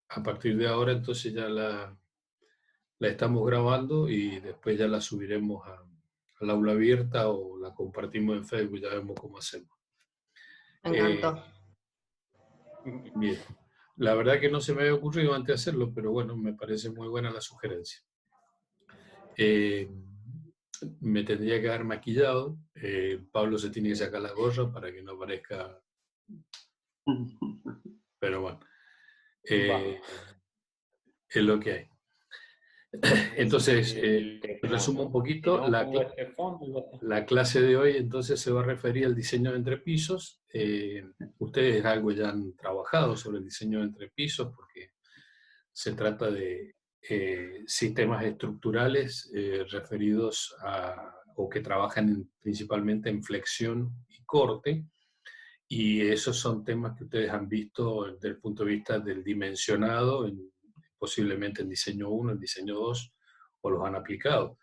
a partir de ahora entonces ya la estamos grabando y después ya la subiremos al aula abierta o la compartimos en Facebook, ya vemos cómo hacemos. Me Eh, encantó. bien, la verdad que no se me había ocurrido antes de hacerlo, pero bueno, me parece muy buena la sugerencia. Eh, Me tendría que haber maquillado. Pablo se tiene que sacar la gorra para que no parezca, pero bueno, Vamos. eh, es lo que hay. Entonces, Te resumo un cuento. Si poquito, no pongo este fondo, la clase de hoy entonces se va a referir al diseño de entrepisos. Ustedes algo ya han trabajado sobre el diseño de entrepisos porque se trata de sistemas estructurales referidos a, o que trabajan principalmente en flexión y corte, y esos son temas que ustedes han visto desde el punto de vista del dimensionado, posiblemente en diseño 1, en diseño 2, o los han aplicado.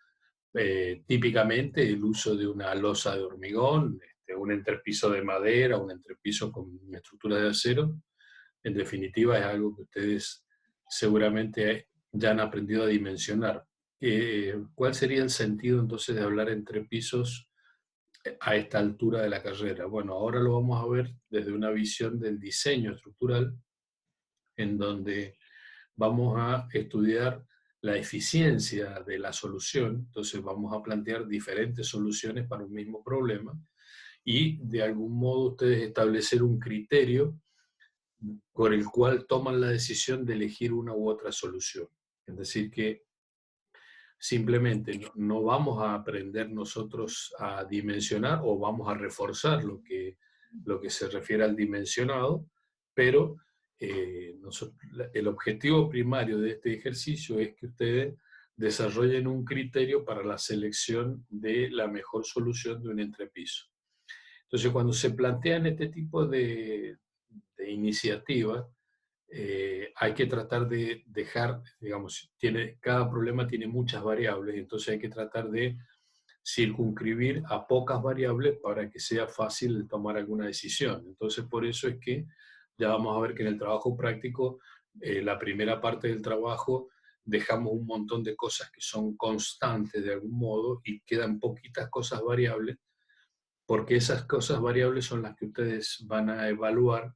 Típicamente el uso de una losa de hormigón, un entrepiso de madera, un entrepiso con una estructura de acero, en definitiva es algo que ustedes seguramente ya han aprendido a dimensionar. ¿Cuál sería el sentido entonces de hablar entre pisos a esta altura de la carrera? Bueno, ahora lo vamos a ver desde una visión del diseño estructural, en donde vamos a estudiar la eficiencia de la solución. Entonces vamos a plantear diferentes soluciones para un mismo problema y de algún modo ustedes establecer un criterio por el cual toman la decisión de elegir una u otra solución. Es decir, que simplemente no vamos a aprender nosotros a dimensionar o vamos a reforzar lo que se refiere al dimensionado, pero el objetivo primario de este ejercicio es que ustedes desarrollen un criterio para la selección de la mejor solución de un entrepiso. Entonces, cuando se plantean este tipo de iniciativas, hay que tratar de dejar, digamos, cada problema tiene muchas variables, entonces hay que tratar de circunscribir a pocas variables para que sea fácil tomar alguna decisión. Entonces, por eso es que ya vamos a ver que en el trabajo práctico, la primera parte del trabajo, dejamos un montón de cosas que son constantes de algún modo y quedan poquitas cosas variables, porque esas cosas variables son las que ustedes van a evaluar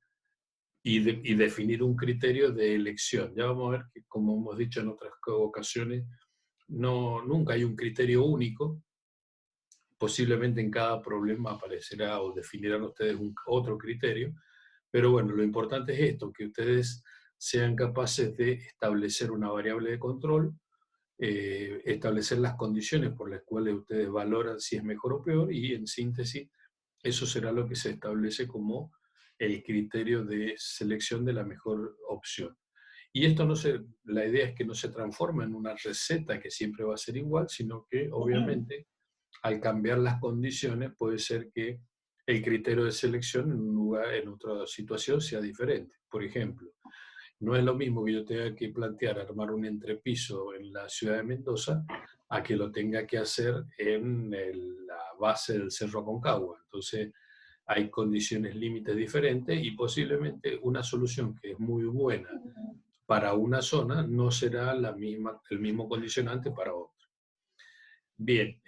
y definir un criterio de elección. Ya vamos a ver que, como hemos dicho en otras ocasiones, nunca hay un criterio único. Posiblemente en cada problema aparecerá o definirán ustedes otro criterio, pero bueno, lo importante es esto, que ustedes sean capaces de establecer una variable de control, establecer las condiciones por las cuales ustedes valoran si es mejor o peor, y en síntesis, eso será lo que se establece como el criterio de selección de la mejor opción. Y esto la idea es que no se transforme en una receta que siempre va a ser igual, sino que obviamente al cambiar las condiciones puede ser que el criterio de selección en un lugar, en otra situación sea diferente. Por ejemplo, no es lo mismo que yo tenga que plantear armar un entrepiso en la ciudad de Mendoza a que lo tenga que hacer en la base del Cerro Aconcagua. Entonces, hay condiciones límites diferentes y posiblemente una solución que es muy buena para una zona no será el mismo condicionante para otra. Bien,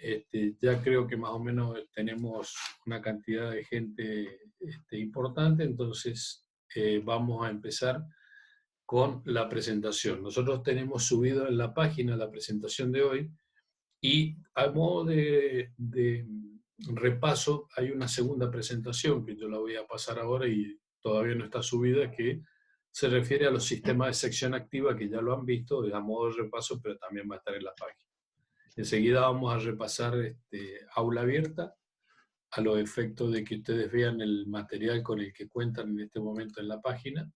ya creo que más o menos tenemos una cantidad de gente importante, entonces vamos a empezar con la presentación. Nosotros tenemos subido en la página la presentación de hoy y a modo de repaso hay una segunda presentación que yo la voy a pasar ahora y todavía no está subida, que se refiere a los sistemas de sección activa que ya lo han visto a modo de repaso, pero también va a estar en la página. Enseguida vamos a repasar aula abierta a los efectos de que ustedes vean el material con el que cuentan en este momento en la página.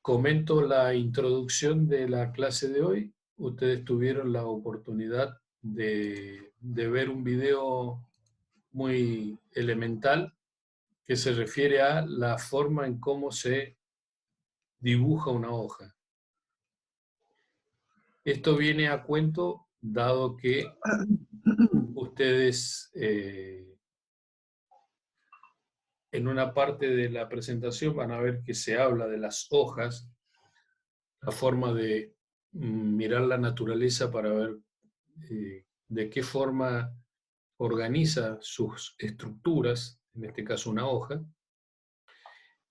Comento la introducción de la clase de hoy. Ustedes tuvieron la oportunidad de ver un video muy elemental que se refiere a la forma en cómo se dibuja una hoja. Esto viene a cuento dado que ustedes en una parte de la presentación van a ver que se habla de las hojas, la forma de mirar la naturaleza para ver de qué forma organiza sus estructuras, en este caso una hoja,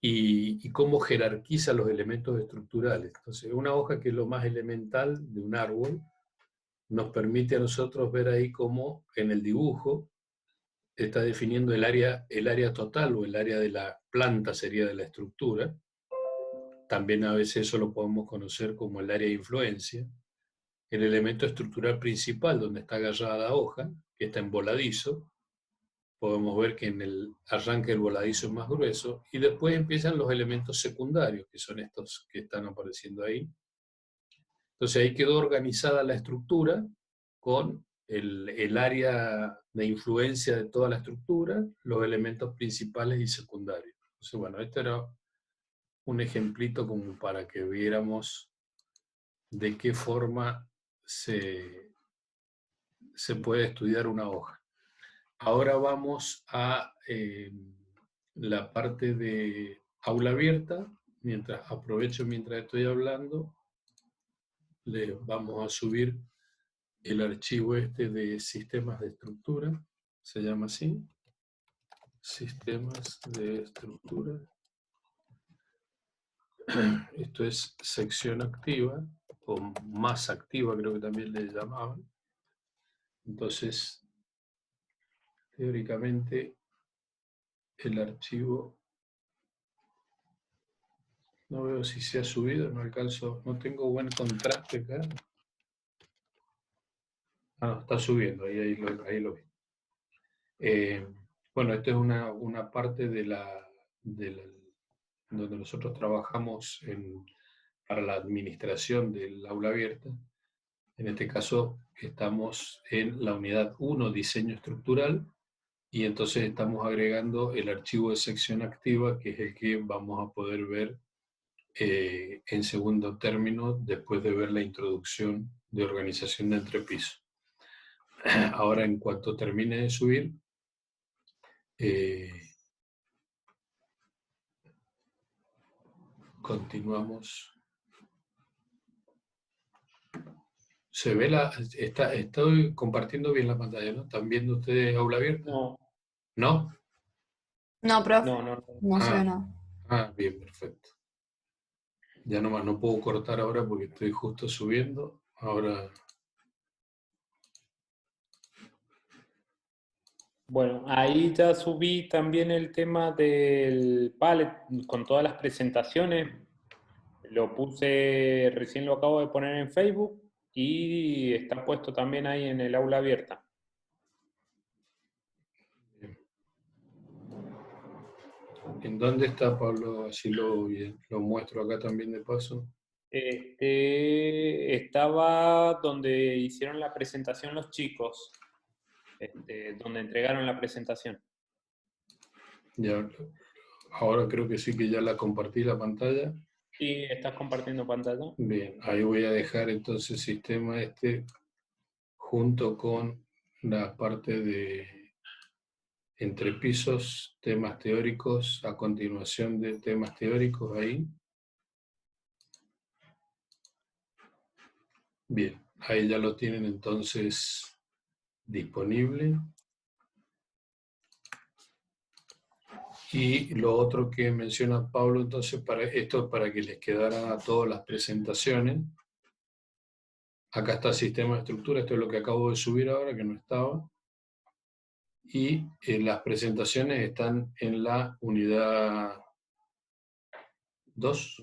y cómo jerarquiza los elementos estructurales. Entonces, una hoja que es lo más elemental de un árbol, nos permite a nosotros ver ahí cómo en el dibujo está definiendo el área total o el área de la planta sería de la estructura. También a veces eso lo podemos conocer como el área de influencia. El elemento estructural principal donde está agarrada la hoja, que está en voladizo, podemos ver que en el arranque el voladizo es más grueso, y después empiezan los elementos secundarios, que son estos que están apareciendo ahí. Entonces ahí quedó organizada la estructura con el área de influencia de toda la estructura, los elementos principales y secundarios. Entonces, bueno, este era un ejemplito como para que viéramos de qué forma se puede estudiar una hoja. Ahora vamos a la parte de aula abierta. Aprovecho mientras estoy hablando, le vamos a subir el archivo este de sistemas de estructura, se llama así, sistemas de estructura. Esto es sección activa, o más activa creo que también le llamaban. Entonces, teóricamente, el archivo, no veo si se ha subido, no alcanzo, no tengo buen contraste acá. Ah, no, está subiendo, ahí lo vi. Bueno, esta es una parte de donde nosotros trabajamos para la administración del aula abierta. En este caso estamos en la unidad 1, diseño estructural, y entonces estamos agregando el archivo de sección activa, que es el que vamos a poder ver en segundo término, después de ver la introducción de organización de entrepiso. Ahora, en cuanto termine de subir, continuamos. Se ve estoy compartiendo bien la pantalla, ¿no? ¿Están viendo ustedes aula abierta? No, ¿No? No, prof, no. no se ve nada. Bien, perfecto. Ya nomás no puedo cortar ahora porque estoy justo subiendo. Ahora, Bueno, ahí ya subí también el tema del palette con todas las presentaciones. Lo puse, recién lo acabo de poner en Facebook y está puesto también ahí en el aula abierta. ¿en dónde está, Pablo? Así lo muestro acá también de paso. Estaba donde hicieron la presentación los chicos, donde entregaron la presentación. Ya, ahora creo que sí que ya la compartí la pantalla. Sí, ¿estás compartiendo pantalla? Bien, ahí voy a dejar entonces el sistema junto con la parte de entrepisos, temas teóricos, a continuación de temas teóricos ahí. Bien, ahí ya lo tienen entonces disponible. Y lo otro que menciona Pablo, entonces, esto es para que les quedara a todas las presentaciones. Acá está el sistema de estructura, esto es lo que acabo de subir ahora, que no estaba. Y las presentaciones están en la unidad 2.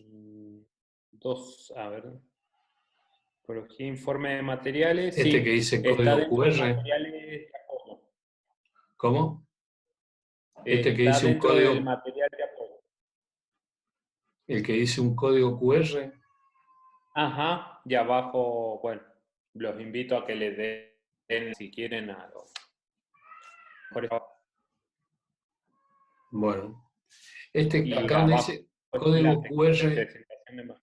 2, a ver. Por aquí, informe de materiales. Este Sí, que dice está código dentro de QR. materiales de apoyo. ¿Cómo? Este que Está dice un dentro del código, material de apoyo. el que dice un código QR. Ajá, y abajo, bueno, los invito a que le den, si quieren, a los... Bueno, Y acá donde abajo dice la código QR, presentación de...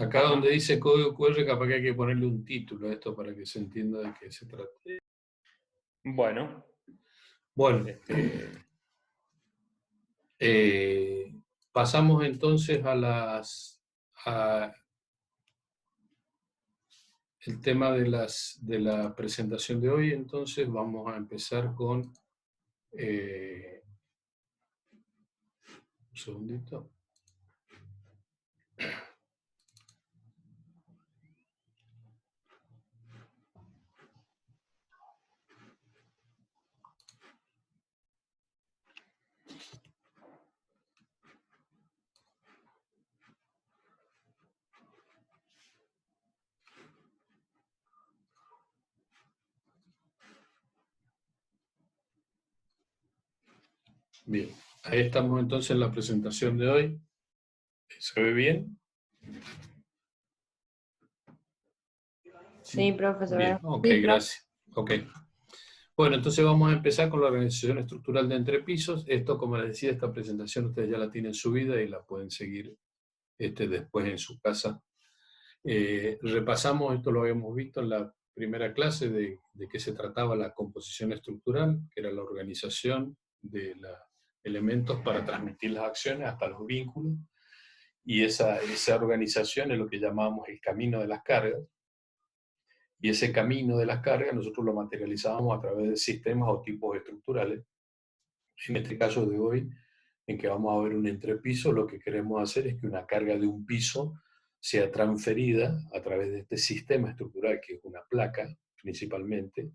acá Ajá. donde dice código QR, capaz que hay que ponerle un título a esto para que se entienda de qué se trata. Bueno, Bueno, Pasamos entonces el tema de la presentación de hoy. Entonces vamos a empezar con... un segundito. Bien, ahí estamos entonces en la presentación de hoy. ¿Se ve bien? Sí, profe, se Bien, ve. ok, Sí, profe. gracias. Ok. Bueno, entonces vamos a empezar con la organización estructural de entrepisos. Esto, como les decía, esta presentación ustedes ya la tienen subida y la pueden seguir después en su casa. Repasamos, esto lo habíamos visto en la primera clase, de qué se trataba la composición estructural, que era la organización de los elementos para transmitir las acciones hasta los vínculos. Y esa organización es lo que llamábamos el camino de las cargas. Y ese camino de las cargas nosotros lo materializábamos a través de sistemas o tipos estructurales. En este caso de hoy, en que vamos a ver un entrepiso, lo que queremos hacer es que una carga de un piso sea transferida a través de este sistema estructural, que es una placa principalmente,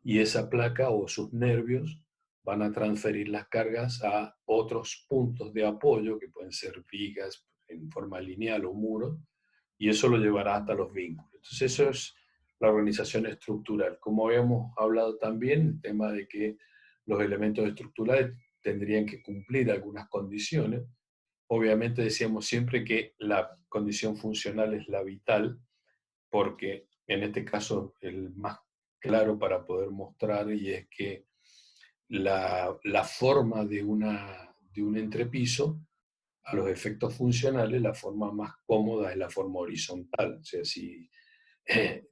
y esa placa o sus nervios van a transferir las cargas a otros puntos de apoyo, que pueden ser vigas en forma lineal o muros, y eso lo llevará hasta los vínculos. Entonces eso es la organización estructural. Como habíamos hablado también, el tema de que los elementos estructurales tendrían que cumplir algunas condiciones. Obviamente decíamos siempre que la condición funcional es la vital, porque en este caso el más claro para poder mostrar, y es que la forma de un entrepiso, a los efectos funcionales, la forma más cómoda es la forma horizontal. O sea, si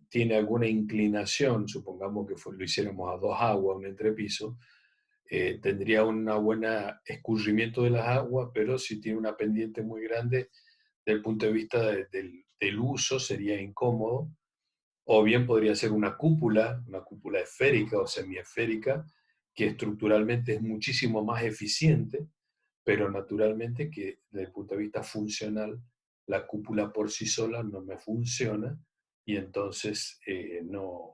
tiene alguna inclinación, supongamos que lo hiciéramos a dos aguas, un entrepiso, tendría un buen escurrimiento de las aguas, pero si tiene una pendiente muy grande, desde el punto de vista del uso, sería incómodo. O bien podría ser una cúpula esférica o semiesférica, que estructuralmente es muchísimo más eficiente, pero naturalmente que desde el punto de vista funcional, la cúpula por sí sola no me funciona, y entonces no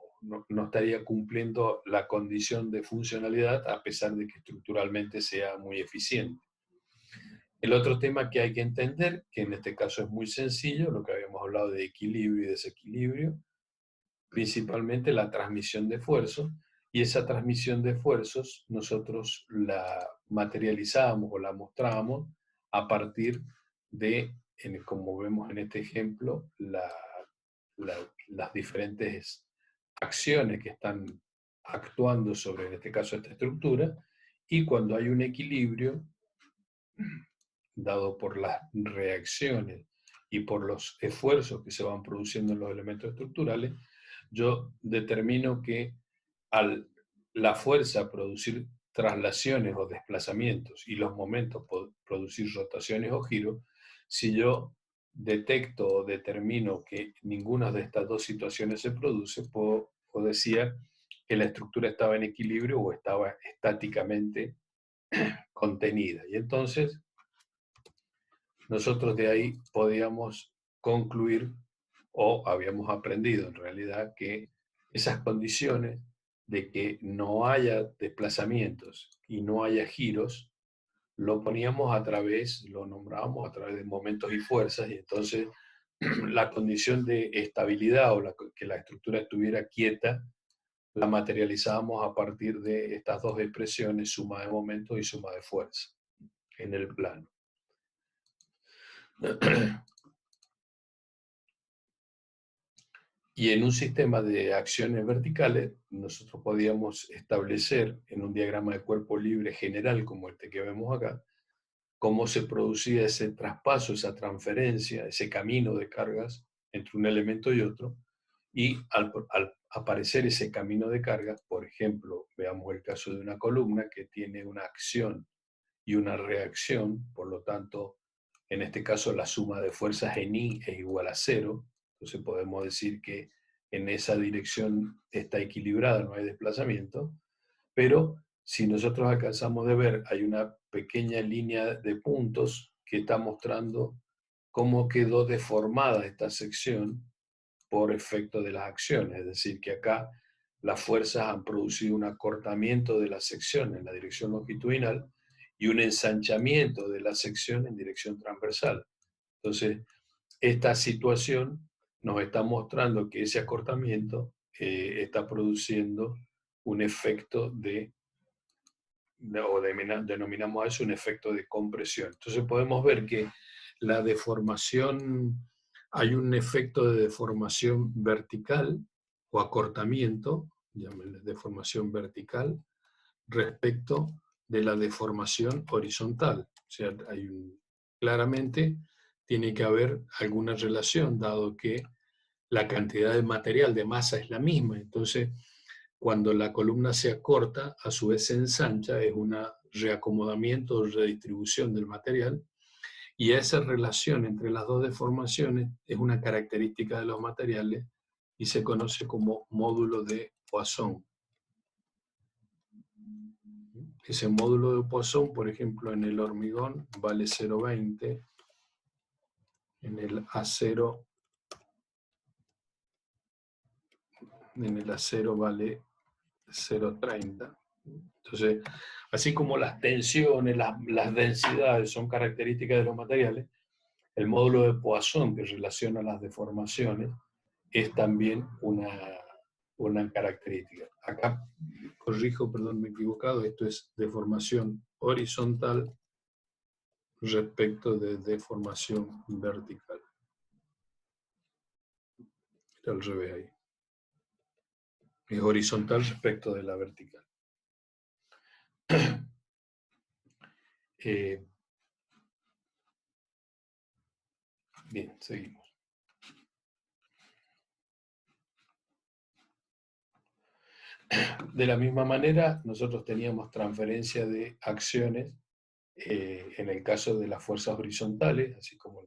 estaría cumpliendo la condición de funcionalidad, a pesar de que estructuralmente sea muy eficiente. El otro tema que hay que entender, que en este caso es muy sencillo, lo que habíamos hablado de equilibrio y desequilibrio, principalmente la transmisión de esfuerzos, y esa transmisión de esfuerzos nosotros la materializábamos o la mostrábamos a partir de, como vemos en este ejemplo, las diferentes acciones que están actuando sobre, en este caso, esta estructura, y cuando hay un equilibrio dado por las reacciones y por los esfuerzos que se van produciendo en los elementos estructurales, yo determino que la fuerza producir traslaciones o desplazamientos y los momentos producir rotaciones o giros, si yo detecto o determino que ninguna de estas dos situaciones se produce, puedo decir que la estructura estaba en equilibrio o estaba estáticamente contenida. Y entonces nosotros de ahí podíamos concluir, o habíamos aprendido en realidad, que esas condiciones de que no haya desplazamientos y no haya giros, lo poníamos lo nombrábamos a través de momentos y fuerzas, y entonces la condición de estabilidad o que la estructura estuviera quieta, la materializábamos a partir de estas dos expresiones, suma de momentos y suma de fuerza, en el plano. Y en un sistema de acciones verticales, nosotros podíamos establecer en un diagrama de cuerpo libre general, como este que vemos acá, cómo se producía ese traspaso, esa transferencia, ese camino de cargas entre un elemento y otro. Y al aparecer ese camino de cargas, por ejemplo, veamos el caso de una columna que tiene una acción y una reacción, por lo tanto, en este caso la suma de fuerzas en I es igual a 0, entonces podemos decir que en esa dirección está equilibrada, no hay desplazamiento, pero si nosotros alcanzamos de ver, hay una pequeña línea de puntos que está mostrando cómo quedó deformada esta sección por efecto de las acciones, es decir, que acá las fuerzas han producido un acortamiento de la sección en la dirección longitudinal y un ensanchamiento de la sección en dirección transversal. Entonces, esta situación nos está mostrando que ese acortamiento está produciendo un efecto denominamos a eso un efecto de compresión. Entonces podemos ver que la deformación, hay un efecto de deformación vertical o acortamiento, llámenle deformación vertical, respecto de la deformación horizontal. O sea, claramente tiene que haber alguna relación, dado que la cantidad de material, de masa es la misma. Entonces, cuando la columna se acorta, a su vez se ensancha, es un reacomodamiento o redistribución del material, y esa relación entre las dos deformaciones es una característica de los materiales y se conoce como módulo de Poisson. Ese módulo de Poisson, por ejemplo, en el hormigón vale 0,20, en el acero vale 0,30. Entonces, así como las tensiones, las densidades son características de los materiales, el módulo de Poisson que relaciona las deformaciones es también una característica. Acá, corrijo, perdón, me he equivocado, esto es deformación horizontal respecto de deformación vertical. Está al revés ahí. Es horizontal respecto de la vertical. Bien, seguimos. De la misma manera, nosotros teníamos transferencia de acciones en el caso de las fuerzas horizontales, así como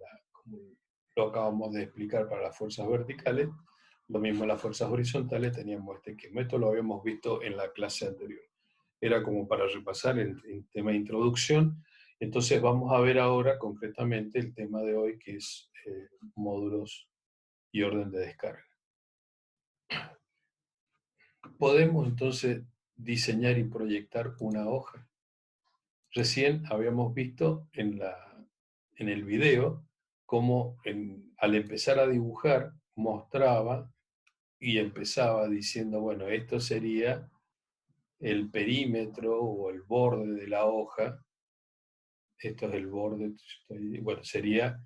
lo acabamos de explicar para las fuerzas verticales. Lo mismo en las fuerzas horizontales teníamos este esquema. Esto lo habíamos visto en la clase anterior. Era como para repasar el tema de introducción. Entonces vamos a ver ahora concretamente el tema de hoy, que es módulos y orden de descarga. Podemos entonces diseñar y proyectar una hoja. Recién habíamos visto en el video cómo al empezar a dibujar mostraba y empezaba diciendo, bueno, esto sería el perímetro o el borde de la hoja. Esto es el borde, bueno, sería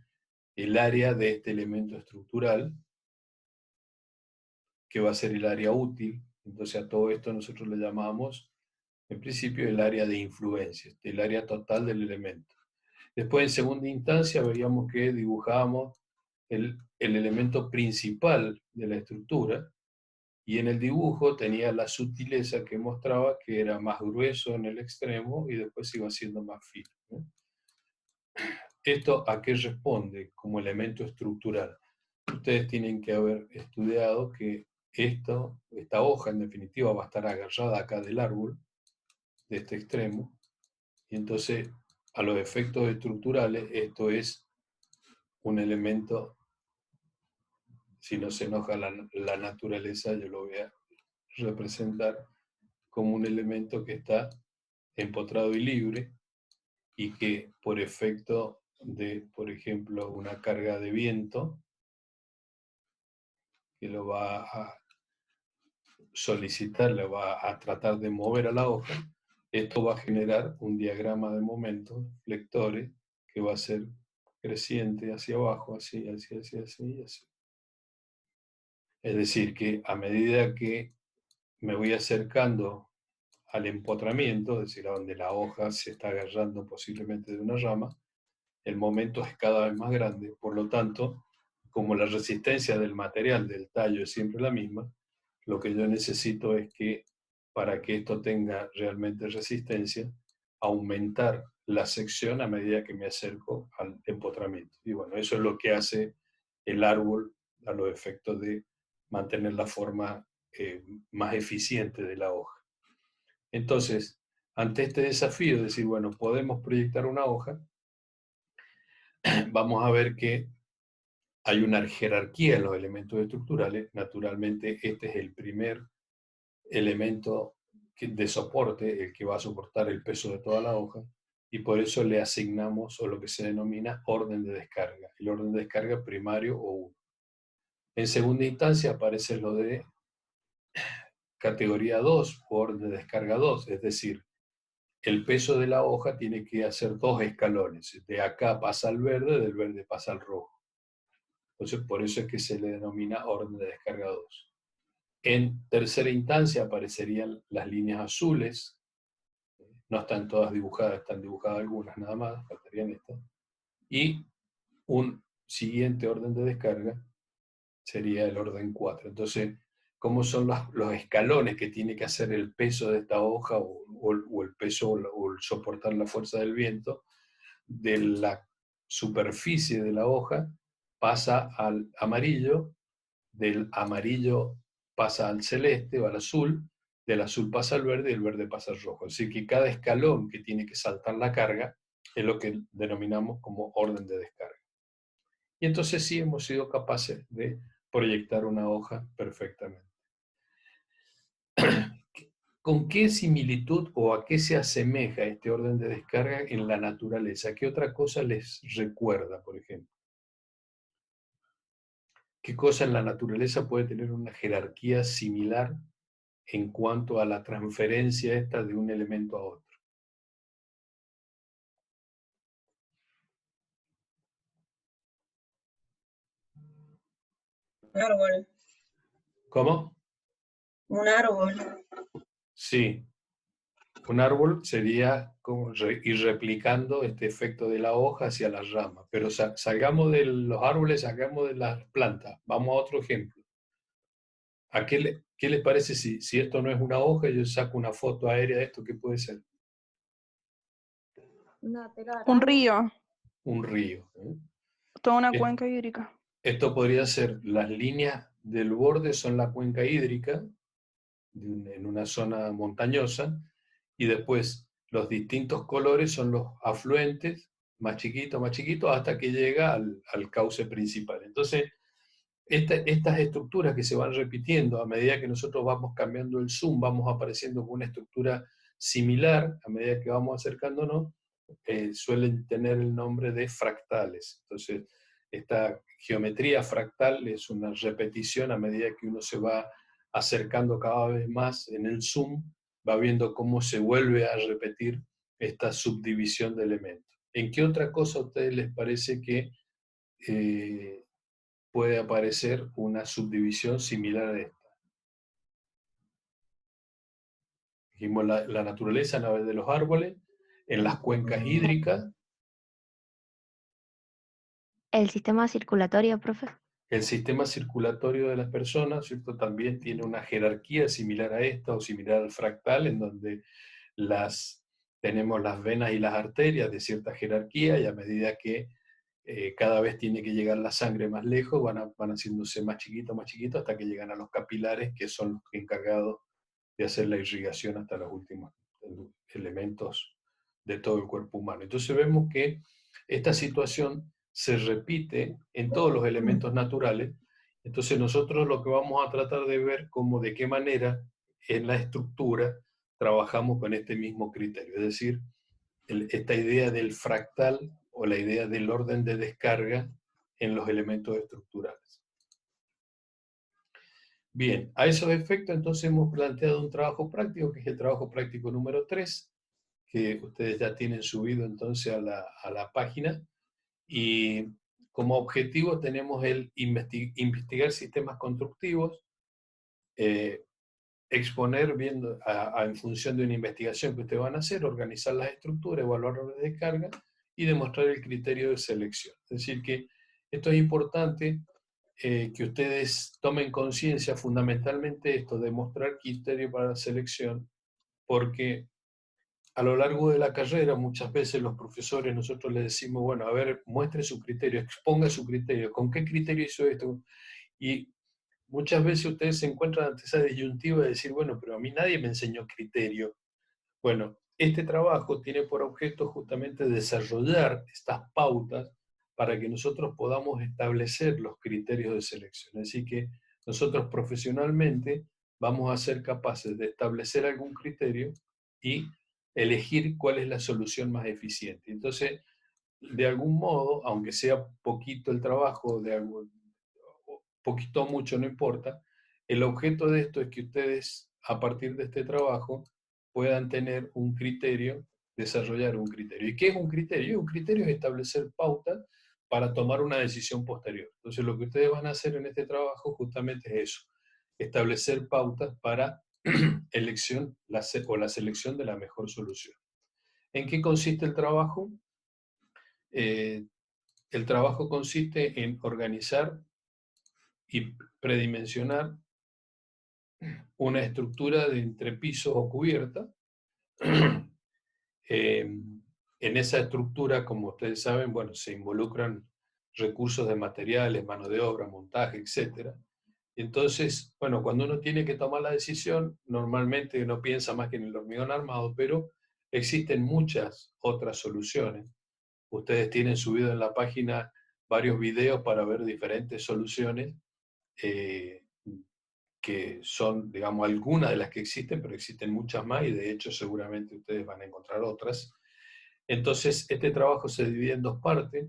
el área de este elemento estructural, que va a ser el área útil. Entonces a todo esto nosotros le llamamos, en principio, el área de influencia, el área total del elemento. Después, en segunda instancia, veríamos que dibujábamos el elemento principal de la estructura, y en el dibujo tenía la sutileza que mostraba que era más grueso en el extremo y después iba siendo más fino, ¿no? ¿Esto a qué responde como elemento estructural? Ustedes tienen que haber estudiado que esta hoja, en definitiva, va a estar agarrada acá del árbol, de este extremo, y entonces, a los efectos estructurales, esto es un elemento, si no se enoja la naturaleza, yo lo voy a representar como un elemento que está empotrado y libre, y que por efecto de, por ejemplo, una carga de viento, que lo va a solicitar, le va a tratar de mover a la hoja, esto va a generar un diagrama de momentos, flectores, que va a ser creciente hacia abajo, así, así, así, así, así. Es decir, que a medida que me voy acercando al empotramiento, es decir, a donde la hoja se está agarrando posiblemente de una rama, el momento es cada vez más grande. Por lo tanto, como la resistencia del material, del tallo, es siempre la misma, lo que yo necesito es que, para que esto tenga realmente resistencia, aumentar la sección a medida que me acerco al empotramiento. Y bueno, eso es lo que hace el árbol a los efectos de mantener la forma más eficiente de la hoja. Entonces, ante este desafío de decir, bueno, podemos proyectar una hoja, vamos a ver que hay una jerarquía en los elementos estructurales. Naturalmente, este es el primer elemento de soporte, el que va a soportar el peso de toda la hoja, y por eso le asignamos o lo que se denomina orden de descarga, el orden de descarga primario o 1. En segunda instancia aparece lo de categoría 2 o orden de descarga 2, es decir, el peso de la hoja tiene que hacer 2 escalones, de acá pasa al verde, del verde pasa al rojo. Entonces por eso es que se le denomina orden de descarga 2. En tercera instancia aparecerían las líneas azules. No están todas dibujadas, están dibujadas algunas nada más, faltarían estas. Y un siguiente orden de descarga sería el orden 4. Entonces, ¿cómo son los escalones que tiene que hacer el peso de esta hoja o el peso o el soportar la fuerza del viento? De la superficie de la hoja pasa al amarillo, del amarillo pasa al celeste o al azul, del azul pasa al verde y el verde pasa al rojo. Así que cada escalón que tiene que saltar la carga es lo que denominamos como orden de descarga. Y entonces sí hemos sido capaces de proyectar una hoja perfectamente. ¿Con qué similitud o a qué se asemeja este orden de descarga en la naturaleza? ¿Qué otra cosa les recuerda, por ejemplo? ¿Qué cosa en la naturaleza puede tener una jerarquía similar en cuanto a la transferencia esta de un elemento a otro? Un árbol. ¿Cómo? Un árbol. Sí, un árbol sería como ir replicando este efecto de la hoja hacia las ramas, pero salgamos de los árboles, salgamos de las plantas. Vamos a otro ejemplo. ¿A qué les parece si esto no es una hoja y yo saco una foto aérea de esto? ¿Qué puede ser? Un río, Un río. toda una cuenca hídrica. Esto podría ser, las líneas del borde son la cuenca hídrica en una zona montañosa, y después los distintos colores son los afluentes, más chiquitos, hasta que llega al cauce principal. Entonces, estas estructuras que se van repitiendo a medida que nosotros vamos cambiando el zoom, vamos apareciendo con una estructura similar a medida que vamos acercándonos, suelen tener el nombre de fractales. Entonces, esta geometría fractal es una repetición a medida que uno se va acercando cada vez más en el zoom, va viendo cómo se vuelve a repetir esta subdivisión de elementos. ¿En qué otra cosa a ustedes les parece que puede aparecer una subdivisión similar a esta? Dijimos la naturaleza a través de los árboles, en las cuencas hídricas. El sistema circulatorio, profe. El sistema circulatorio de las personas, ¿cierto? También tiene una jerarquía similar a esta o similar al fractal, en donde tenemos las venas y las arterias de cierta jerarquía, y a medida que cada vez tiene que llegar la sangre más lejos, van haciéndose más chiquitos, hasta que llegan a los capilares, que son los encargados de hacer la irrigación hasta los últimos elementos de todo el cuerpo humano. Entonces vemos que esta situación se repite en todos los elementos naturales. Entonces nosotros lo que vamos a tratar de ver como de qué manera en la estructura trabajamos con este mismo criterio, es decir, esta idea del fractal o la idea del orden de descarga en los elementos estructurales. Bien, a esos efectos entonces hemos planteado un trabajo práctico, que es el trabajo práctico número 3, que ustedes ya tienen subido entonces a la página, y como objetivo tenemos el investigar sistemas constructivos, exponer viendo en función de una investigación que ustedes van a hacer, organizar las estructuras, evaluar la descarga y demostrar el criterio de selección. Es decir que esto es importante, que ustedes tomen conciencia fundamentalmente esto, demostrar criterio para la selección, porque a lo largo de la carrera, muchas veces los profesores, nosotros les decimos, bueno, a ver, muestre su criterio, exponga su criterio, ¿con qué criterio hizo esto? Y muchas veces ustedes se encuentran ante esa disyuntiva de decir, bueno, pero a mí nadie me enseñó criterio. Bueno, este trabajo tiene por objeto justamente desarrollar estas pautas para que nosotros podamos establecer los criterios de selección. Así que nosotros profesionalmente vamos a ser capaces de establecer algún criterio y elegir cuál es la solución más eficiente. Entonces, de algún modo, aunque sea poquito el trabajo, poquito o mucho, no importa, el objeto de esto es que ustedes, a partir de este trabajo, puedan tener un criterio, desarrollar un criterio. ¿Y qué es un criterio? Un criterio es establecer pautas para tomar una decisión posterior. Entonces, lo que ustedes van a hacer en este trabajo justamente es eso, establecer pautas para elección o la selección de la mejor solución. ¿En qué consiste el trabajo? El trabajo consiste en organizar y predimensionar una estructura de entrepisos o cubierta. En esa estructura, como ustedes saben, bueno, se involucran recursos de materiales, mano de obra, montaje, etc. Entonces, bueno, cuando uno tiene que tomar la decisión, normalmente uno piensa más que en el hormigón armado, pero existen muchas otras soluciones. Ustedes tienen subido en la página varios videos para ver diferentes soluciones que son, digamos, algunas de las que existen, pero existen muchas más y de hecho seguramente ustedes van a encontrar otras. Entonces, este trabajo se divide en dos partes.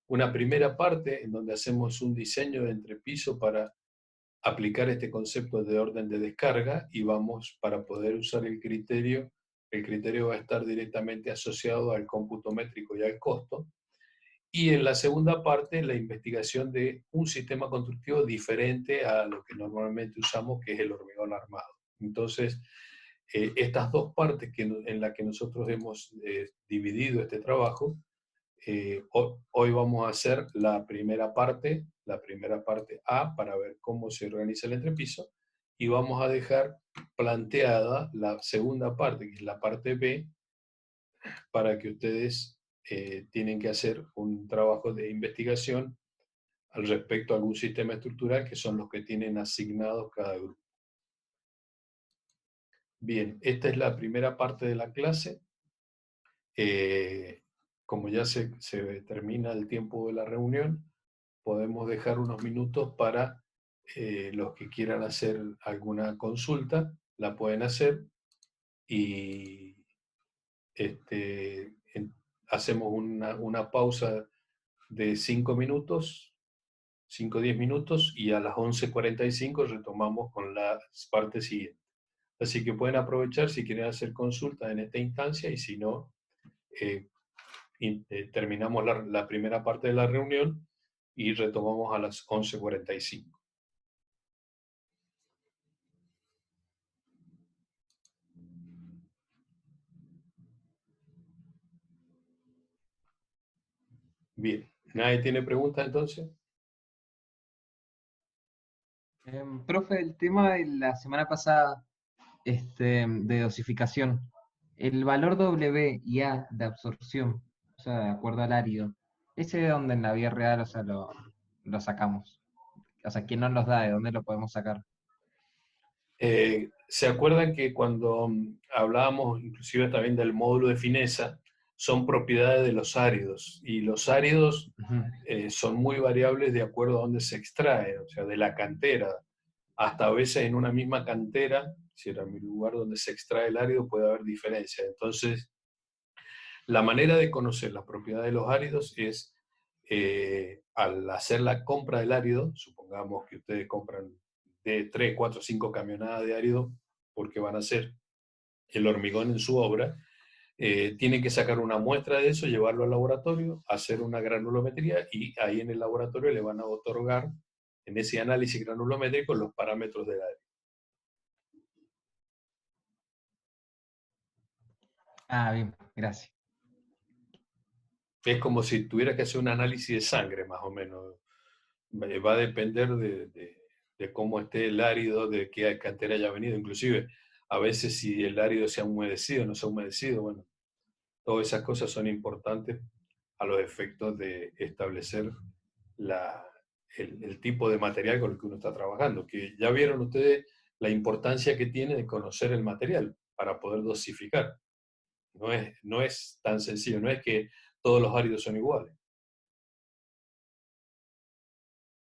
Una primera parte en donde hacemos un diseño de entrepiso para aplicar este concepto de orden de descarga y vamos para poder usar el criterio va a estar directamente asociado al cómputo métrico y al costo. Y en la segunda parte, la investigación de un sistema constructivo diferente a lo que normalmente usamos, que es el hormigón armado. Entonces, estas dos partes en las que nosotros hemos dividido este trabajo, hoy vamos a hacer la primera parte A, para ver cómo se organiza el entrepiso, y vamos a dejar planteada la segunda parte, que es la parte B, para que ustedes tienen que hacer un trabajo de investigación al respecto a algún sistema estructural que son los que tienen asignados cada grupo. Bien, esta es la primera parte de la clase. Como ya se termina el tiempo de la reunión, podemos dejar unos minutos para los que quieran hacer alguna consulta, la pueden hacer y hacemos una pausa de 5 minutos, 5 o 10 minutos, y a las 11:45 retomamos con la parte siguiente. Así que pueden aprovechar si quieren hacer consultas en esta instancia, y si no, terminamos la primera parte de la reunión y retomamos a las 11:45. Bien, ¿nadie tiene preguntas entonces? Profe, el tema de la semana pasada, de dosificación, el valor W y A de absorción, o sea, de acuerdo al árido, ¿ese de dónde en la vida real, o sea, lo sacamos? O sea, ¿quién nos los da? ¿De dónde lo podemos sacar? ¿Se acuerdan que cuando hablábamos inclusive también del módulo de fineza, son propiedades de los áridos? Y los áridos son muy variables de acuerdo a dónde se extrae, o sea, de la cantera. Hasta a veces en una misma cantera, si era mi lugar donde se extrae el árido, puede haber diferencia. Entonces, la manera de conocer las propiedades de los áridos es al hacer la compra del árido. Supongamos que ustedes compran de 3, 4, 5 camionadas de árido porque van a hacer el hormigón en su obra. Tienen que sacar una muestra de eso, llevarlo al laboratorio, hacer una granulometría, y ahí en el laboratorio le van a otorgar, en ese análisis granulométrico, los parámetros del árido. Ah, bien, gracias. Es como si tuviera que hacer un análisis de sangre, más o menos. Va a depender de cómo esté el árido, de qué cantera haya venido. Inclusive, a veces si el árido se ha humedecido o no se ha humedecido, bueno, todas esas cosas son importantes a los efectos de establecer el tipo de material con el que uno está trabajando, que ya vieron ustedes la importancia que tiene de conocer el material para poder dosificar. No es tan sencillo, no es que todos los áridos son iguales.